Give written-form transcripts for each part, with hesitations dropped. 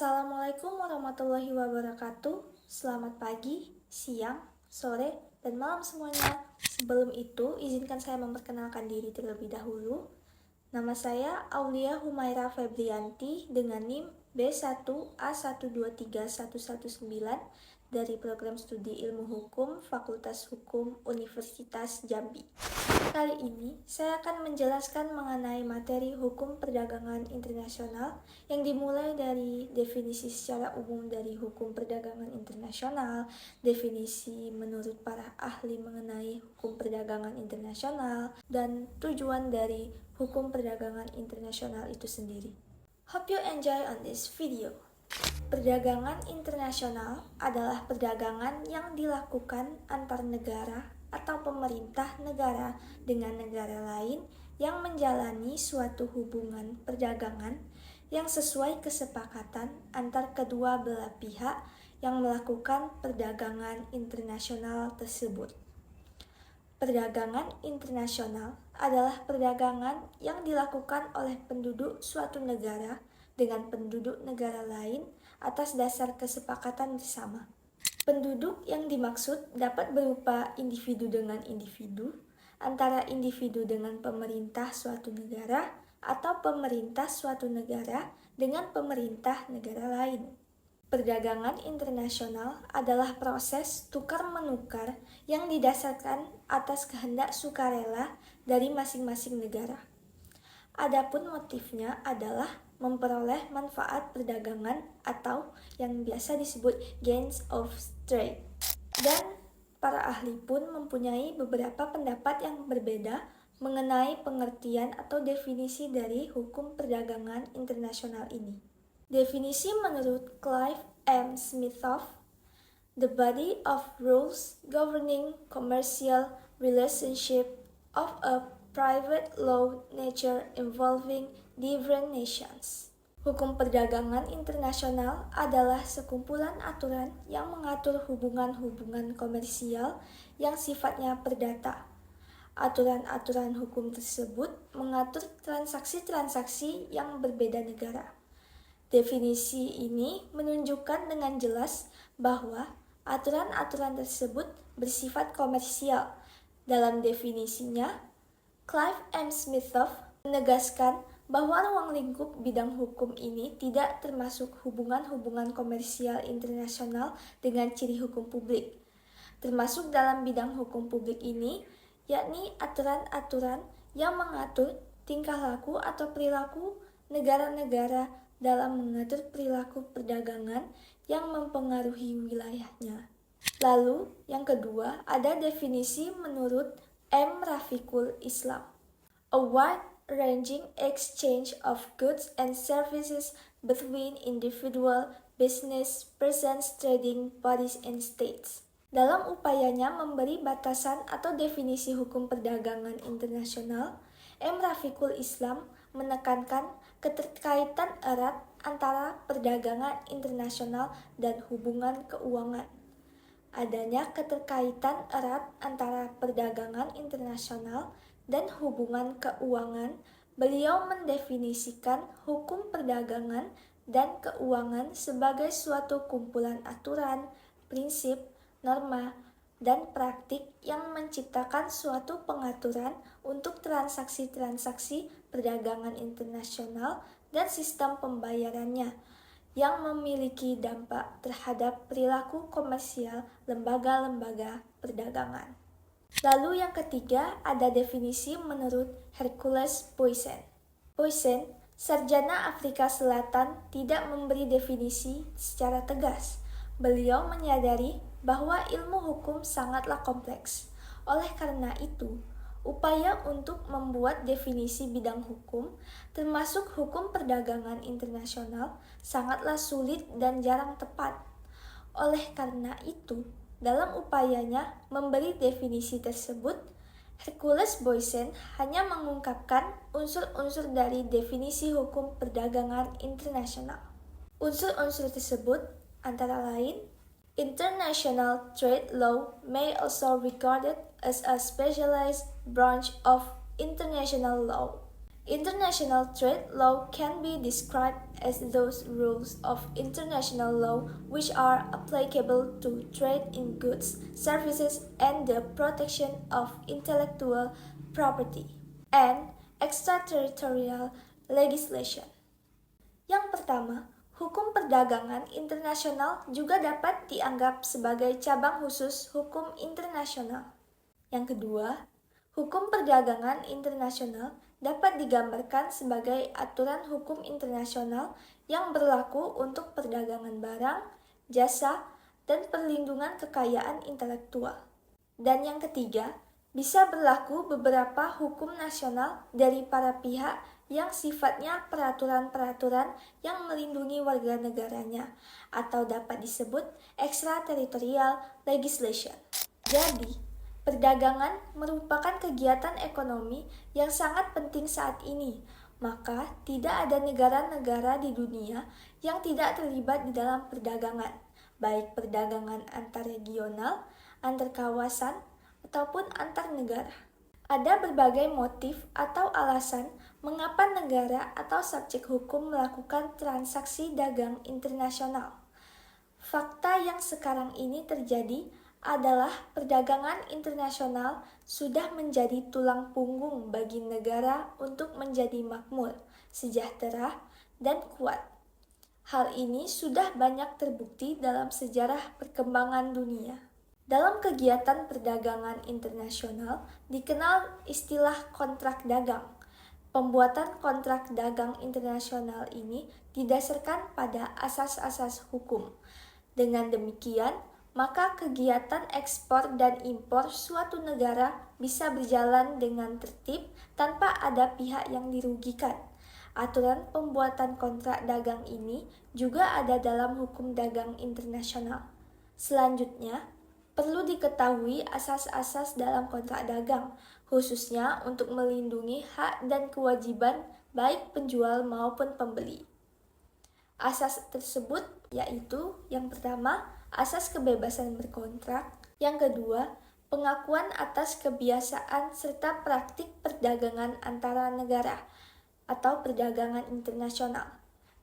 Assalamualaikum warahmatullahi wabarakatuh. Selamat pagi, siang, sore, dan malam semuanya. Sebelum itu, izinkan saya memperkenalkan diri terlebih dahulu. Nama saya Aulia Humaira Febrianti dengan NIM B1A123119 dari Program Studi Ilmu Hukum Fakultas Hukum Universitas Jambi. Kali ini, saya akan menjelaskan mengenai materi hukum perdagangan internasional yang dimulai dari definisi secara umum dari hukum perdagangan internasional, definisi menurut para ahli mengenai hukum perdagangan internasional, dan tujuan dari hukum perdagangan internasional itu sendiri. Hope you enjoy on this video. Perdagangan internasional adalah perdagangan yang dilakukan antar negara atau pemerintah negara dengan negara lain yang menjalani suatu hubungan perdagangan yang sesuai kesepakatan antar kedua belah pihak yang melakukan perdagangan internasional tersebut. Perdagangan internasional adalah perdagangan yang dilakukan oleh penduduk suatu negara dengan penduduk negara lain atas dasar kesepakatan bersama. Penduduk yang dimaksud dapat berupa individu dengan individu, antara individu dengan pemerintah suatu negara, atau pemerintah suatu negara dengan pemerintah negara lain. Perdagangan internasional adalah proses tukar-menukar yang didasarkan atas kehendak sukarela dari masing-masing negara. Adapun motifnya adalah memperoleh manfaat perdagangan atau yang biasa disebut gains of trade. Dan para ahli pun mempunyai beberapa pendapat yang berbeda mengenai pengertian atau definisi dari hukum perdagangan internasional ini. Definisi menurut Clive M. Smithoff, the body of rules governing commercial relationship of a private law nature involving different nations. Hukum perdagangan internasional adalah sekumpulan aturan yang mengatur hubungan-hubungan komersial yang sifatnya perdata. Aturan-aturan hukum tersebut mengatur transaksi-transaksi yang berbeda negara. Definisi ini menunjukkan dengan jelas bahwa aturan-aturan tersebut bersifat komersial. Dalam definisinya, Clive M. Smithoff menegaskan bahwa ruang lingkup bidang hukum ini tidak termasuk hubungan-hubungan komersial internasional dengan ciri hukum publik. Termasuk dalam bidang hukum publik ini, yakni aturan-aturan yang mengatur tingkah laku atau perilaku negara-negara dalam mengatur perilaku perdagangan yang mempengaruhi wilayahnya. Lalu, yang kedua, ada definisi menurut M. Rafiqul Islam. A wide-ranging exchange of goods and services between individual business persons, trading bodies, and states. Dalam upayanya memberi batasan atau definisi hukum perdagangan internasional, M. Rafiqul Islam menekankan keterkaitan erat antara perdagangan internasional dan hubungan keuangan. Adanya keterkaitan erat antara perdagangan internasional dan hubungan keuangan, beliau mendefinisikan hukum perdagangan dan keuangan sebagai suatu kumpulan aturan, prinsip, norma, dan praktik yang menciptakan suatu pengaturan untuk transaksi-transaksi perdagangan internasional dan sistem pembayarannya yang memiliki dampak terhadap perilaku komersial lembaga-lembaga perdagangan. Lalu yang ketiga ada definisi menurut Hercules Poisson. Poisson, sarjana Afrika Selatan, tidak memberi definisi secara tegas. Beliau menyadari bahwa ilmu hukum sangatlah kompleks. Oleh karena itu, upaya untuk membuat definisi bidang hukum, termasuk hukum perdagangan internasional, sangatlah sulit dan jarang tepat. Oleh karena itu, dalam upayanya memberi definisi tersebut, Hercules Poisson hanya mengungkapkan unsur-unsur dari definisi hukum perdagangan internasional. Unsur-unsur tersebut antara lain, international trade law may also regarded as a specialized branch of international law. International trade law can be described as those rules of international law which are applicable to trade in goods, services, and the protection of intellectual property, and extraterritorial legislation. Yang pertama, hukum perdagangan internasional juga dapat dianggap sebagai cabang khusus hukum internasional. Yang kedua, hukum perdagangan internasional dapat digambarkan sebagai aturan hukum internasional yang berlaku untuk perdagangan barang, jasa, dan perlindungan kekayaan intelektual. Dan yang ketiga, bisa berlaku beberapa hukum nasional dari para pihak yang sifatnya peraturan-peraturan yang melindungi warga negaranya, atau dapat disebut extraterritorial legislation. Jadi, perdagangan merupakan kegiatan ekonomi yang sangat penting saat ini, maka tidak ada negara-negara di dunia yang tidak terlibat di dalam perdagangan, baik perdagangan antar regional, antar kawasan, ataupun antar negara. Ada berbagai motif atau alasan mengapa negara atau subjek hukum melakukan transaksi dagang internasional. Fakta yang sekarang ini terjadi adalah perdagangan internasional sudah menjadi tulang punggung bagi negara untuk menjadi makmur, sejahtera, dan kuat. Hal ini sudah banyak terbukti dalam sejarah perkembangan dunia. Dalam kegiatan perdagangan internasional dikenal istilah kontrak dagang. Pembuatan kontrak dagang internasional ini didasarkan pada asas-asas hukum. Dengan demikian, maka kegiatan ekspor dan impor suatu negara bisa berjalan dengan tertib tanpa ada pihak yang dirugikan. Aturan pembuatan kontrak dagang ini juga ada dalam hukum dagang internasional. Selanjutnya, perlu diketahui asas-asas dalam kontrak dagang, khususnya untuk melindungi hak dan kewajiban baik penjual maupun pembeli. Asas tersebut yaitu yang pertama, asas kebebasan berkontrak. Yang kedua, pengakuan atas kebiasaan serta praktik perdagangan antara negara atau perdagangan internasional.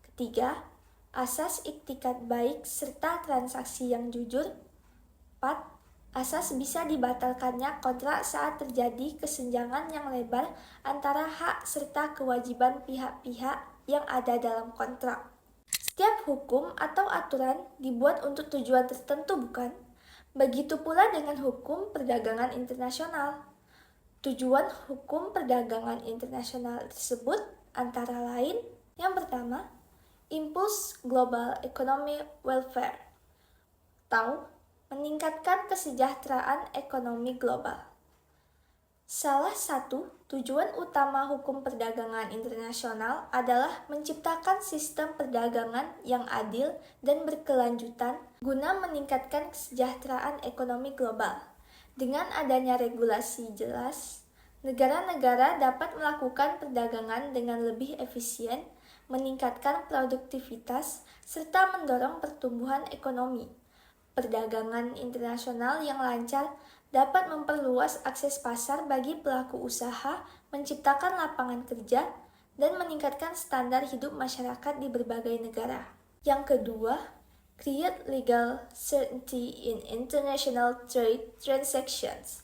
Ketiga, asas iktikat baik serta transaksi yang jujur. 4. Asas bisa dibatalkannya kontrak saat terjadi kesenjangan yang lebar antara hak serta kewajiban pihak-pihak yang ada dalam kontrak. Setiap hukum atau aturan dibuat untuk tujuan tertentu, bukan? Begitu pula dengan hukum perdagangan internasional. Tujuan hukum perdagangan internasional tersebut antara lain yang pertama, impuls global economic welfare atau meningkatkan kesejahteraan ekonomi global. Salah satu tujuan utama hukum perdagangan internasional adalah menciptakan sistem perdagangan yang adil dan berkelanjutan guna meningkatkan kesejahteraan ekonomi global. Dengan adanya regulasi jelas, negara-negara dapat melakukan perdagangan dengan lebih efisien, meningkatkan produktivitas, serta mendorong pertumbuhan ekonomi. Perdagangan internasional yang lancar dapat memperluas akses pasar bagi pelaku usaha, menciptakan lapangan kerja, dan meningkatkan standar hidup masyarakat di berbagai negara. Yang kedua, create legal certainty in international trade transactions,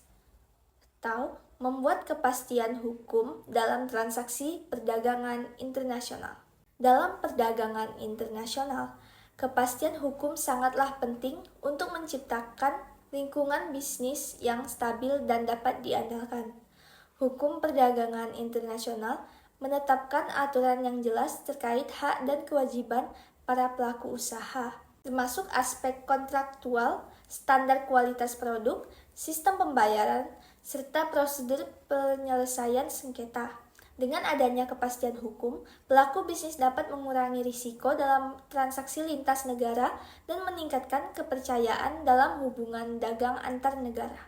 atau membuat kepastian hukum dalam transaksi perdagangan internasional. Dalam perdagangan internasional, kepastian hukum sangatlah penting untuk menciptakan lingkungan bisnis yang stabil dan dapat diandalkan. Hukum perdagangan internasional menetapkan aturan yang jelas terkait hak dan kewajiban para pelaku usaha, termasuk aspek kontraktual, standar kualitas produk, sistem pembayaran, serta prosedur penyelesaian sengketa. Dengan adanya kepastian hukum, pelaku bisnis dapat mengurangi risiko dalam transaksi lintas negara dan meningkatkan kepercayaan dalam hubungan dagang antar negara.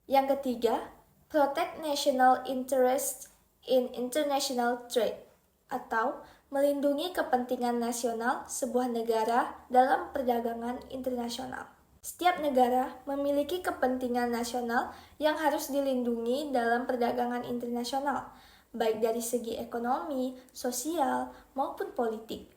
Yang ketiga, protect national interests in international trade, atau melindungi kepentingan nasional sebuah negara dalam perdagangan internasional. Setiap negara memiliki kepentingan nasional yang harus dilindungi dalam perdagangan internasional, baik dari segi ekonomi, sosial, maupun politik.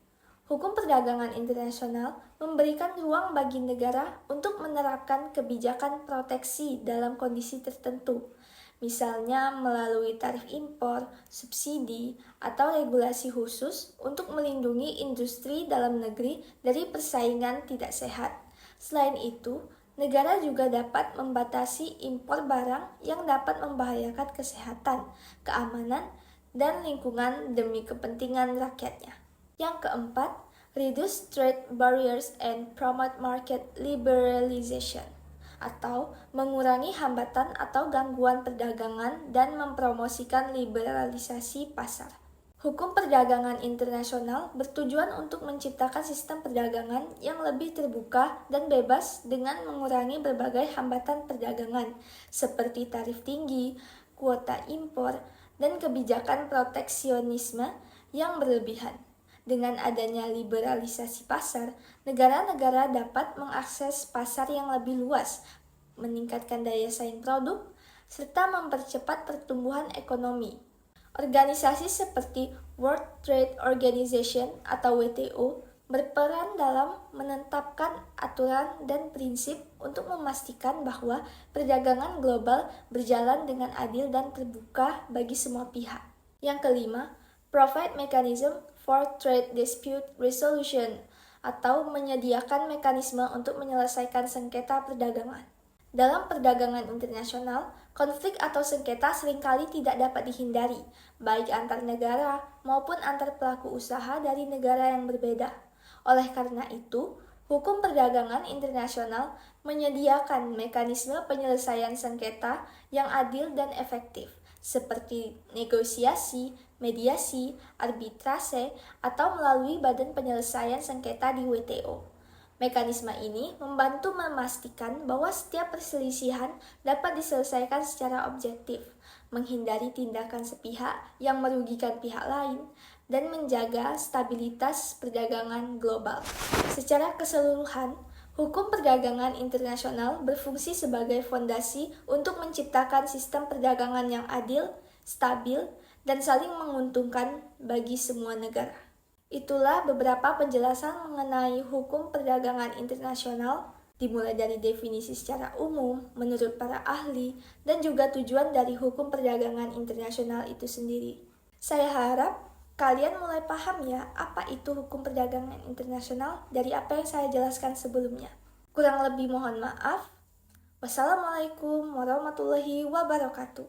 Hukum perdagangan internasional memberikan ruang bagi negara untuk menerapkan kebijakan proteksi dalam kondisi tertentu, misalnya melalui tarif impor, subsidi, atau regulasi khusus untuk melindungi industri dalam negeri dari persaingan tidak sehat. Selain itu, negara juga dapat membatasi impor barang yang dapat membahayakan kesehatan, keamanan, dan lingkungan demi kepentingan rakyatnya. Yang keempat, reduce trade barriers and promote market liberalization, atau mengurangi hambatan atau gangguan perdagangan dan mempromosikan liberalisasi pasar. Hukum perdagangan internasional bertujuan untuk menciptakan sistem perdagangan yang lebih terbuka dan bebas dengan mengurangi berbagai hambatan perdagangan, seperti tarif tinggi, kuota impor, dan kebijakan proteksionisme yang berlebihan. Dengan adanya liberalisasi pasar, negara-negara dapat mengakses pasar yang lebih luas, meningkatkan daya saing produk, serta mempercepat pertumbuhan ekonomi. Organisasi seperti World Trade Organization atau WTO berperan dalam menetapkan aturan dan prinsip untuk memastikan bahwa perdagangan global berjalan dengan adil dan terbuka bagi semua pihak. Yang kelima, provide mechanism for trade dispute resolution atau menyediakan mekanisme untuk menyelesaikan sengketa perdagangan. Dalam perdagangan internasional, konflik atau sengketa seringkali tidak dapat dihindari, baik antar negara maupun antar pelaku usaha dari negara yang berbeda. Oleh karena itu, hukum perdagangan internasional menyediakan mekanisme penyelesaian sengketa yang adil dan efektif, seperti negosiasi, mediasi, arbitrase, atau melalui Badan Penyelesaian Sengketa di WTO. Mekanisme ini membantu memastikan bahwa setiap perselisihan dapat diselesaikan secara objektif, menghindari tindakan sepihak yang merugikan pihak lain, dan menjaga stabilitas perdagangan global. Secara keseluruhan, hukum perdagangan internasional berfungsi sebagai fondasi untuk menciptakan sistem perdagangan yang adil, stabil, dan saling menguntungkan bagi semua negara. Itulah beberapa penjelasan mengenai hukum perdagangan internasional, dimulai dari definisi secara umum, menurut para ahli, dan juga tujuan dari hukum perdagangan internasional itu sendiri. Saya harap kalian mulai paham ya apa itu hukum perdagangan internasional dari apa yang saya jelaskan sebelumnya. Kurang lebih mohon maaf. Wassalamualaikum warahmatullahi wabarakatuh.